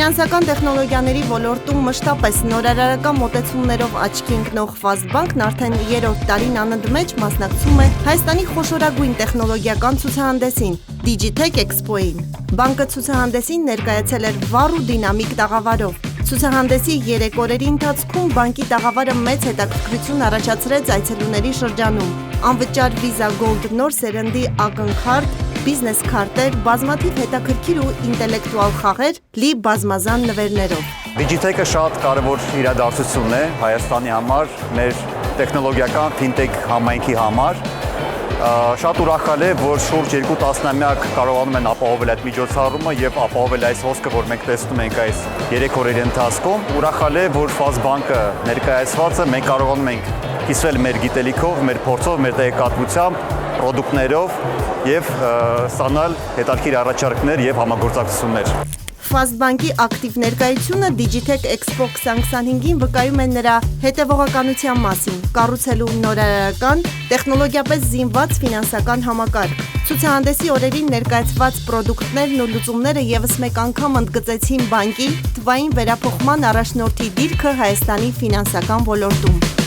Ֆինանսական տեխնոլոգիաների ոլորտում մշտապես նորարարական մոտեցումներով աչքի ընկնող Ֆազբանկն արդեն 3-րդ տարին անընդմեջ մասնակցում է Հայաստանի խոշորագույն տեխնոլոգիական ցուցահանդեսին Digitech Expo-ին։ Բանկը ցուցահանդեսին ներկայացել էր վառ ու դինամիկ տաղավարով։ Ցուցահանդեսի 3 օրերի ընթացքում բանկի տաղավարը մեծ հետաքրքրություն առաջացրեց այցելուների շրջանում։ Անվճար Visa Gold նոր սերնդի ակնքարտ, բիզնես քարտեր, բազմաթիվ հետաքրքիր ու ինտելեկտուալ խաղեր լի բազմազան նվերներով։ Digitech-ը շատ կարևոր իրադարձություն է Հայաստանի համար, մեր տեխնոլոգիական ֆինտեխ համայնքի համար։ Շատ ուրախալ է, որ շուրջ 2 տասնամյակ կարողանում են ապահովել այդ միջոցառումը եւ ապահովել այս հոսքը, որ մենք տեսնում ենք այս 3 օրերի ընթացքում։ Ուրախալ է, որ Ֆազբանկը ներկայացված է, մենք կարողանում ենք կիսվել մեր գիտելիքով, մեր փորձով, մեր տեղեկատվությամբ, պրոդուկտներով եւ ստանալ հետաքրքիր առաջարկներ եւ համագործակցություններ։ Ֆազբանկի ակտիվ ներկայությունը Digitech Expo 2025-ին վկայում է նրա հետևողականության մասին, կառուցելու նորարարական, տեխնոլոգիապես զինված ֆինանսական համակարգ։ Ցուցահանդեսի օրերին ներկայացված պրոդուկտներն ու լուծումները ևս մեկ անգամ ընդգծեցին բանկի թվային վերափոխման առաջնորդի դիրքը Հայաստանի ֆինանսական ոլորտում։